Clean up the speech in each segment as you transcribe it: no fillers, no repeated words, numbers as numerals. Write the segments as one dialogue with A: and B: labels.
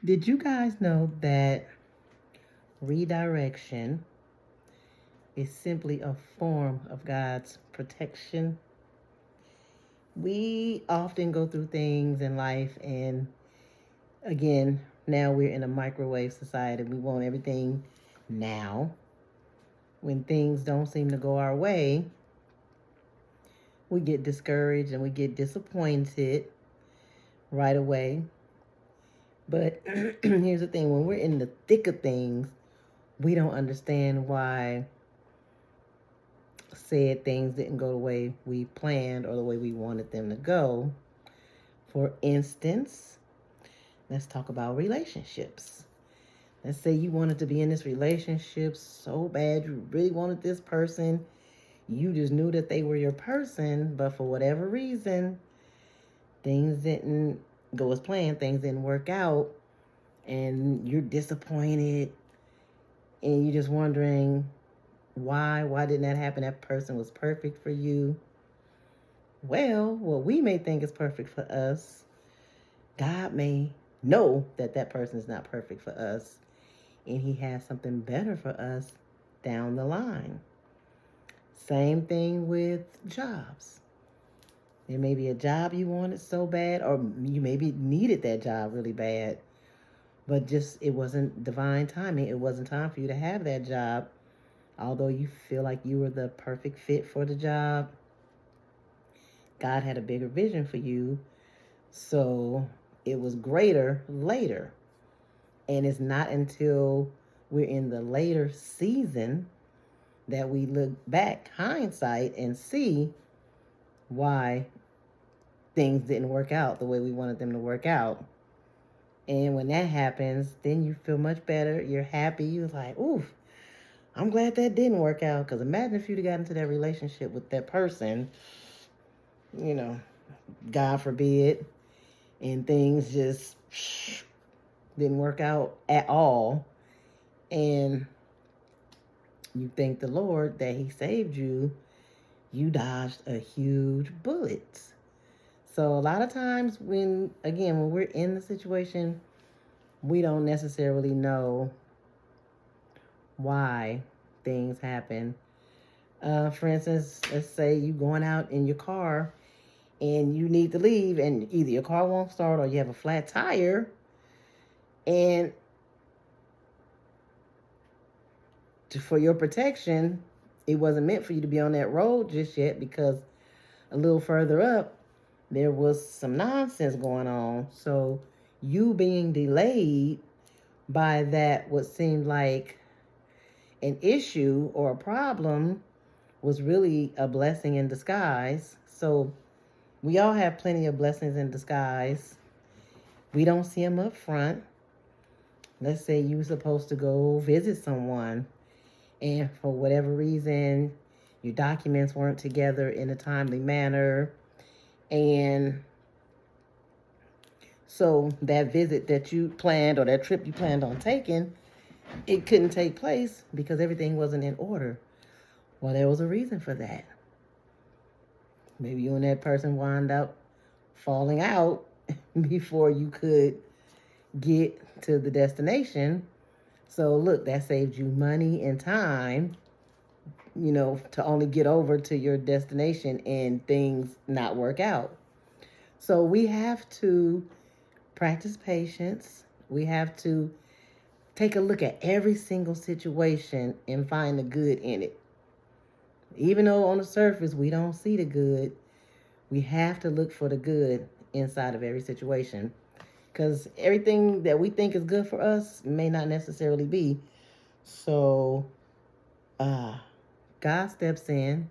A: Did you guys know that redirection is simply a form of God's protection? We often go through things in life, and again, now we're in a microwave society. We want everything now. When things don't seem to go our way, we get discouraged and we get disappointed right away. But here's the thing, when we're in the thick of things, we don't understand why said things didn't go the way we planned or the way we wanted them to go. For instance, let's talk about relationships. Let's say you wanted to be in this relationship so bad, you really wanted this person. You just knew that they were your person, but for whatever reason, things didn't go as planned, things didn't work out, and you're disappointed and you're just wondering why didn't that happen? That person was perfect for you. Well, what we may think is perfect for us, God may know that that person is not perfect for us, and He has something better for us down the line. Same thing with jobs. There may be a job you wanted so bad, or you maybe needed that job really bad, but just it wasn't divine timing. It wasn't time for you to have that job. Although you feel like you were the perfect fit for the job, God had a bigger vision for you. So it was greater later. And it's not until we're in the later season that we look back, hindsight, and see why things didn't work out the way we wanted them to work out. And when that happens, then you feel much better. You're happy. You're like, oof, I'm glad that didn't work out. Because imagine if you'd have got into that relationship with that person, you know, God forbid, and things just didn't work out at all. And you thank the Lord that He saved you. You dodged a huge bullet. So a lot of times when we're in the situation, we don't necessarily know why things happen. For instance, let's say you going out in your car and you need to leave, and either your car won't start or you have a flat tire, and for your protection, it wasn't meant for you to be on that road just yet, because a little further up there was some nonsense going on. So you being delayed by that what seemed like an issue or a problem was really a blessing in disguise. So we all have plenty of blessings in disguise. We don't see them up front. Let's say you were supposed to go visit someone, and for whatever reason, your documents weren't together in a timely manner. And so that visit that you planned, or that trip you planned on taking, it couldn't take place because everything wasn't in order. Well, there was a reason for that. Maybe you and that person wound up falling out before you could get to the destination. So look, that saved you money and time, to only get over to your destination and things not work out. So we have to practice patience. We have to take a look at every single situation and find the good in it. Even though on the surface we don't see the good, we have to look for the good inside of every situation. Because everything that we think is good for us may not necessarily be. So God steps in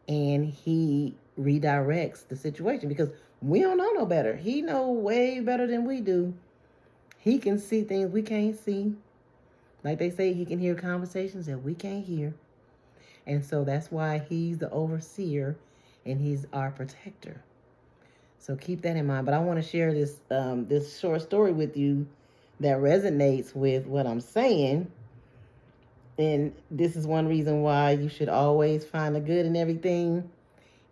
A: and He redirects the situation, because we don't know no better. He know way better than we do. He can see things we can't see. Like they say, He can hear conversations that we can't hear. And so that's why He's the overseer and He's our protector. So keep that in mind. But I want to share this short story with you that resonates with what I'm saying. And this is one reason why you should always find the good in everything.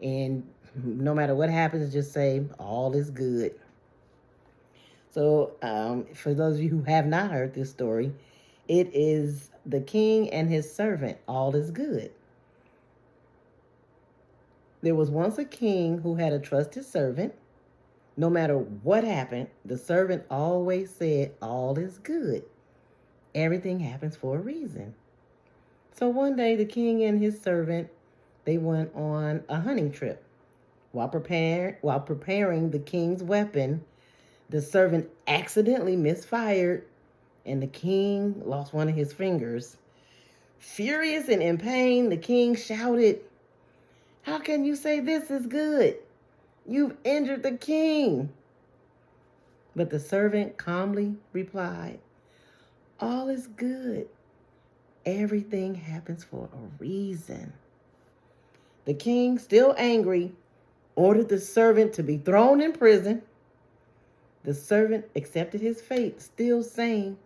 A: And no matter what happens, just say, all is good. So, for those of you who have not heard this story, it is the king and his servant. All is good. There was once a king who had a trusted servant. No matter what happened, the servant always said, all is good. Everything happens for a reason. So one day, the king and his servant, they went on a hunting trip. While preparing the king's weapon, the servant accidentally misfired, and the king lost one of his fingers. Furious and in pain, the king shouted, "How can you say this is good? You've injured the king." But the servant calmly replied, "All is good. Everything happens for a reason." The king, still angry, ordered the servant to be thrown in prison. The servant accepted his fate, still saying,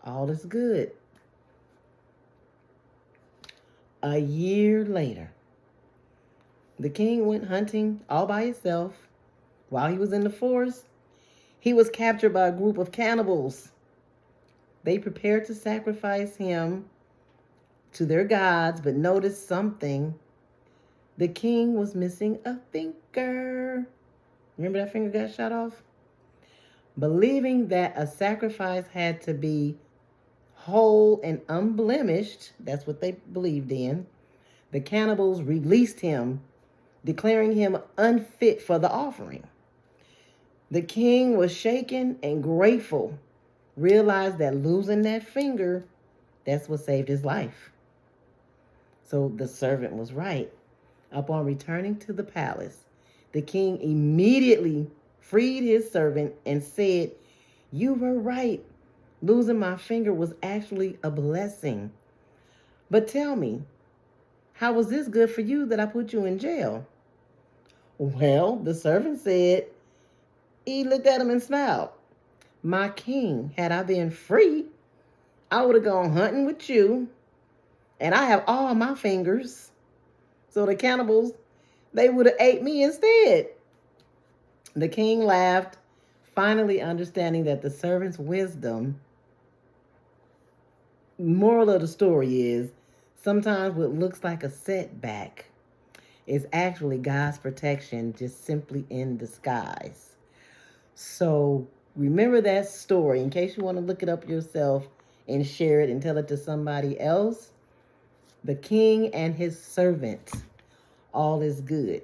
A: "All is good." A year later, the king went hunting all by himself. While he was in the forest, he was captured by a group of cannibals. They prepared to sacrifice him to their gods, but noticed something. The king was missing a finger. Remember that finger got shot off? Believing that a sacrifice had to be whole and unblemished, that's what they believed in, the cannibals released him, declaring him unfit for the offering. The king was shaken and grateful, realized that losing that finger, that's what saved his life. So the servant was right. Upon returning to the palace, the king immediately freed his servant and said, "You were right. Losing my finger was actually a blessing. But tell me, how was this good for you that I put you in jail?" "Well," the servant said, he looked at him and smiled. "My king, had I been free, I would have gone hunting with you, and I have all my fingers. So the cannibals, they would have ate me instead." The king laughed, finally understanding that the servant's wisdom. Moral of the story is, sometimes what looks like a setback is actually God's protection, just simply in disguise. So remember that story in case you want to look it up yourself and share it and tell it to somebody else. The king and his servant, all is good.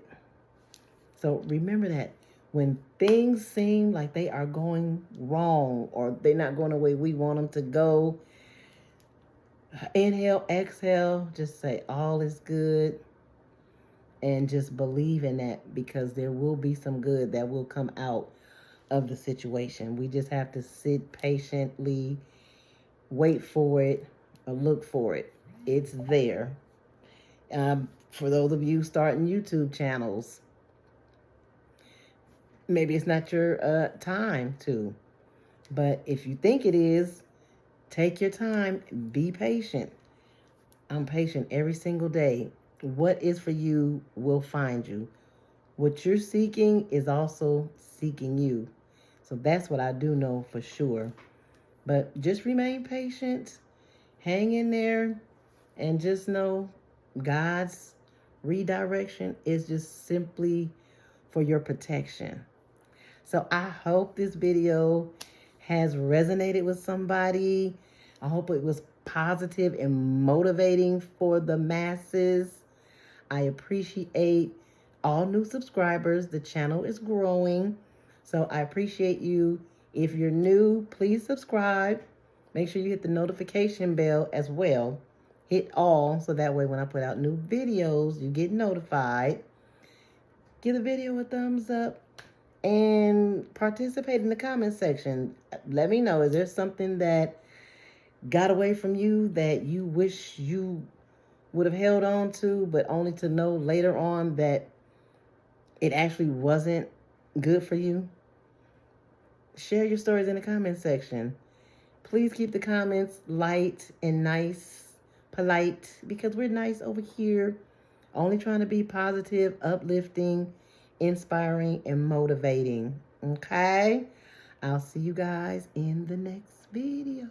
A: So remember that when things seem like they are going wrong or they're not going the way we want them to go, inhale, exhale, just say all is good and just believe in that, because there will be some good that will come out of the situation. We just have to sit patiently, wait for it, or look for it. It's there. For those of you starting YouTube channels, maybe it's not your time to, but if you think it is, take your time, be patient. I'm patient every single day. What is for you will find you. What you're seeking is also seeking you. So that's what I do know for sure. But just remain patient, hang in there, and just know God's redirection is just simply for your protection. So I hope this video has resonated with somebody. I hope it was positive and motivating for the masses. I appreciate all new subscribers. The channel is growing, so I appreciate you. If you're new, please subscribe. Make sure you hit the notification bell as well. Hit all, so that way when I put out new videos, you get notified. Give the video a thumbs up and participate in the comment section. Let me know, is there something that got away from you that you wish you would have held on to, but only to know later on that it actually wasn't good for you? Share your stories in the comment section. Please keep the comments light and nice, polite, because we're nice over here. Only trying to be positive, uplifting, inspiring, and motivating. Okay? I'll see you guys in the next video.